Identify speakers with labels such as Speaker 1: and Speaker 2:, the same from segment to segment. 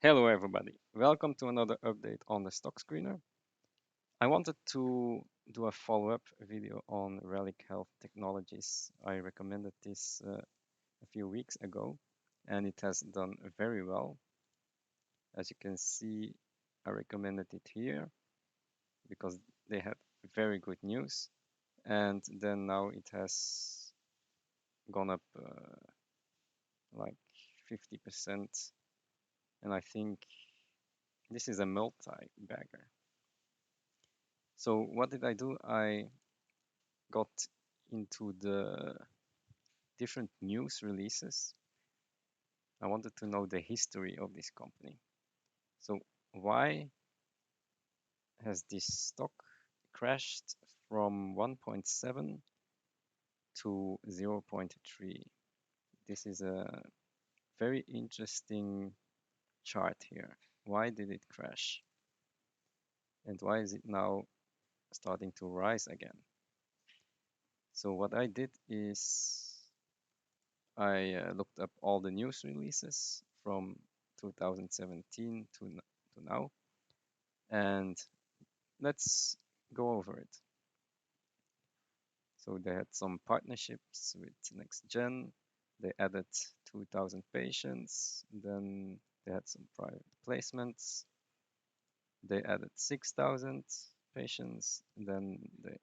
Speaker 1: Hello everybody, welcome to another update on the stock screener. I wanted to do a follow-up video on Reliq Health Technologies. I recommended this a few weeks ago and it has done very well. As you can see, I recommended it here because they had very good news, and then now it has gone up like 50%, and I think this is a multi-bagger. So what did I do? I got into the different news releases. I wanted to know the history of this company. So why has this stock crashed from 1.7 to 0.3? This is a very interesting chart here. Why did it crash? And why is it now starting to rise again? So what I did is I looked up all the news releases from 2017 to now, and let's go over it. So they had some partnerships with NextGen. They added 2,000 patients. Then they had some private placements. They added 6,000 patients. Then they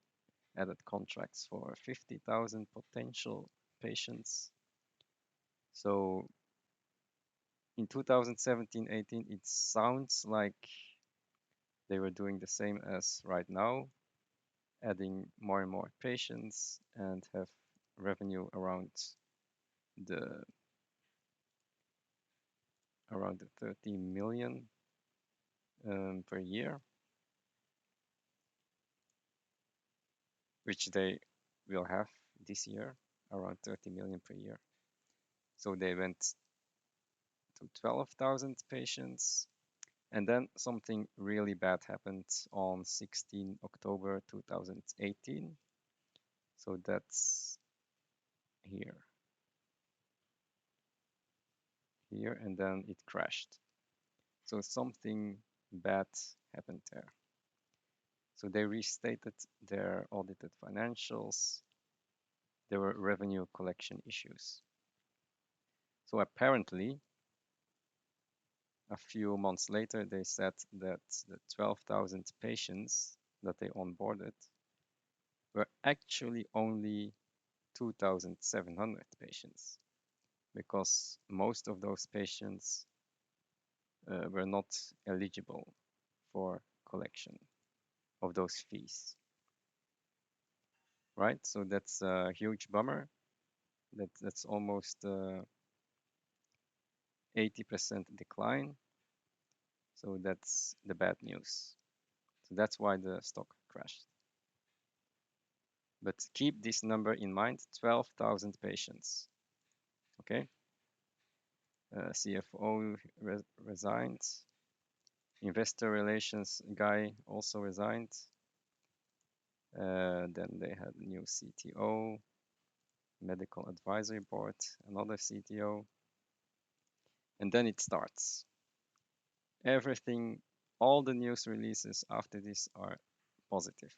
Speaker 1: added contracts for 50,000 potential patients. So in 2017-18, it sounds like they were doing the same as right now, adding more and more patients and have revenue the around the 30 million per year, which they will have this year, around 30 million per year. So they went to 12,000 patients. And then something really bad happened on 16 October 2018. So that's here, and then it crashed. So something bad happened there. So they restated their audited financials. There were revenue collection issues. So apparently, a few months later, they said that the 12,000 patients that they onboarded were actually only 2,700 patients, because most of those patients were not eligible for collection of those fees, right? So that's a huge bummer. That's almost 80% decline. So that's the bad news. So that's why the stock crashed. But keep this number in mind, 12,000 patients. Okay. CFO resigned. Investor relations guy also resigned. Then they had a new CTO, medical advisory board, another CTO. And then it starts. Everything, all the news releases after this are positive.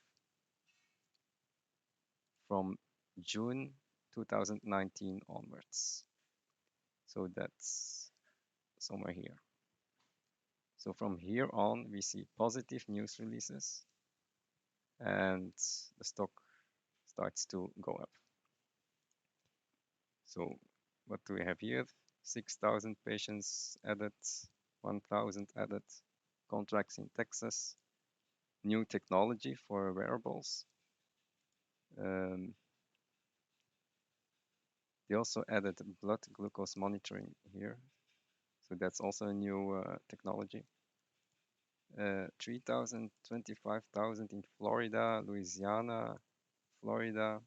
Speaker 1: From June 2019 onwards. So that's somewhere here. So from here on, we see positive news releases and the stock starts to go up. So what do we have here? 6,000 patients added, 1,000 added, contracts in Texas, new technology for wearables. They also added blood glucose monitoring here. So that's also a new technology. 3,000, 25,000 in Florida, Louisiana, Florida.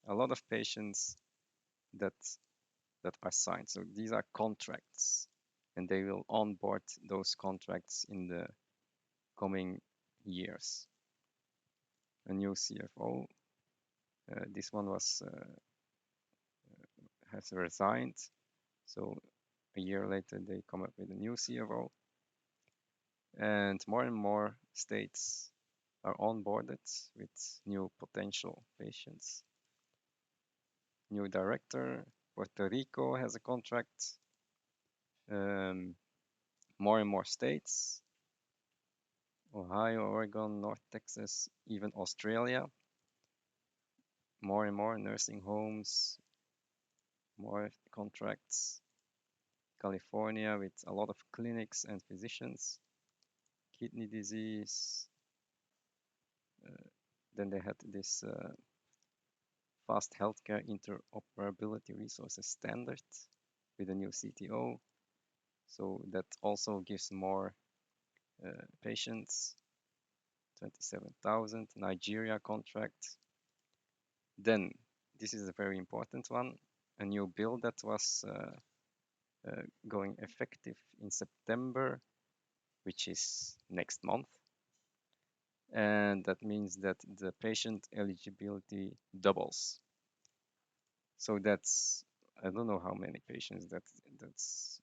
Speaker 1: A lot of patients that are signed. So these are contracts, and they will onboard those contracts in the coming years. A new CFO. This one has resigned. So a year later, they come up with a new CFO. and more states are onboarded with new potential patients. New director, Puerto Rico has a contract, um, more and more states, Ohio, Oregon, North Texas, even Australia, more and more nursing homes, more contracts, California with a lot of clinics and physicians, kidney disease. Then they had this fast healthcare interoperability resources standard with a new CTO. So that also gives more patients, 27,000. Nigeria contract. Then, this is a very important one, a new bill that was going effective in September, which is next month. And that means that the patient eligibility doubles. So that's, I don't know how many patients, that's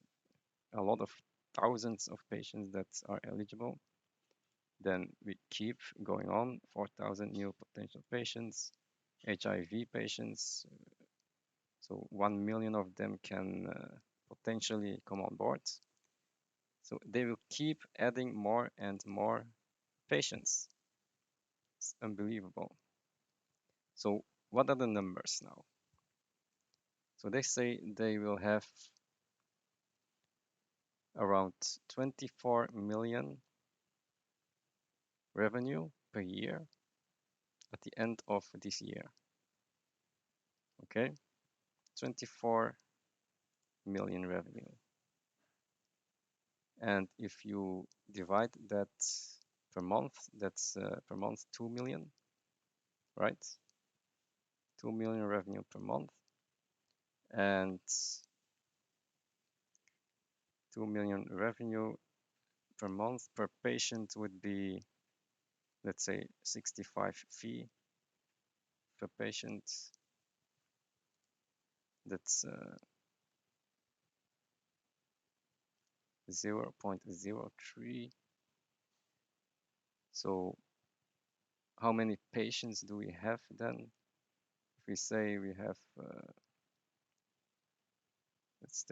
Speaker 1: a lot of thousands of patients that are eligible. Then we keep going on, 4,000 new potential patients, HIV patients. So 1 million of them can potentially come on board. So they will keep adding more and more patients. It's unbelievable. So what are the numbers now? So they say they will have around 24 million revenue per year at the end of this year. Okay, 24 million revenue. And if you divide that per month, that's per month 2 million, right? 2 million revenue per month. And 2 million revenue per month per patient would be, let's say, 65 fee per patient. That's 0.03. So how many patients do we have then? If we say we have, let's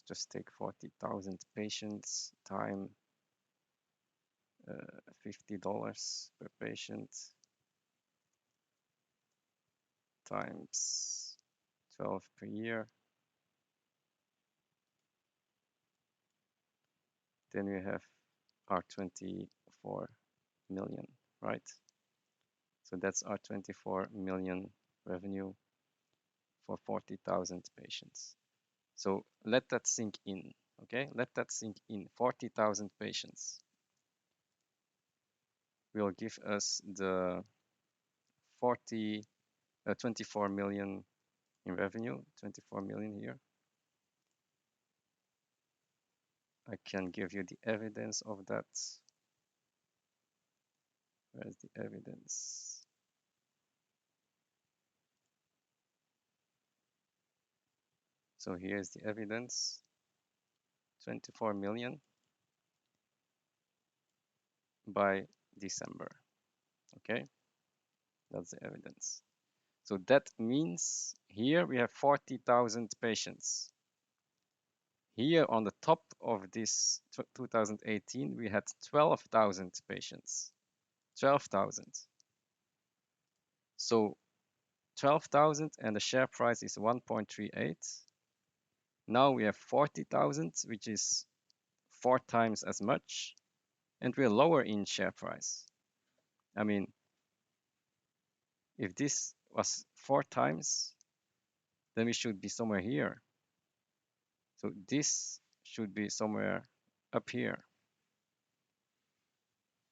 Speaker 1: just take 40,000 patients time $50 per patient times 12 per year. Then we have our 24 million, right? So that's our 24 million revenue for 40,000 patients. So let that sink in, okay? Let that sink in. 40,000 patients will give us the 24 million in revenue, 24 million here. I can give you the evidence of that. Where's the evidence? So here's the evidence, 24 million by December, okay? That's the evidence. So that means here we have 40,000 patients. Here on the top of this 2018, we had 12,000 patients, 12,000. So 12,000 and the share price is 1.38. Now we have 40,000, which is 4 times as much, and we're lower in share price. I mean, if this was 4 times, then we should be somewhere here. So this should be somewhere up here,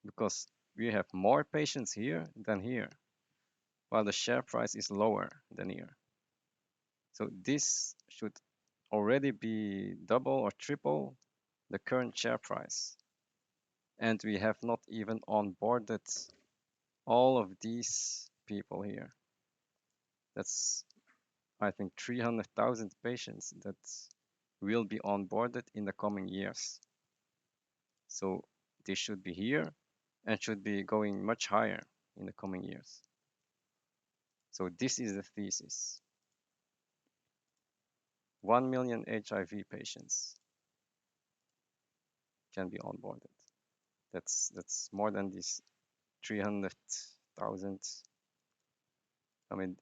Speaker 1: because we have more patients here than here, while the share price is lower than here. So this should already be double or triple the current share price. And we have not even onboarded all of these people here. That's, I think, 300,000 patients that will be onboarded in the coming years. So this should be here and should be going much higher in the coming years. So this is the thesis. 1 million HIV patients can be onboarded. That's more than these 300,000. I mean,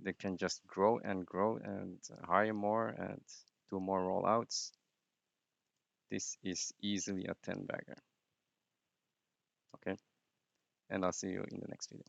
Speaker 1: they can just grow and grow and hire more and do more rollouts. This is easily a 10 bagger. Okay, and I'll see you in the next video.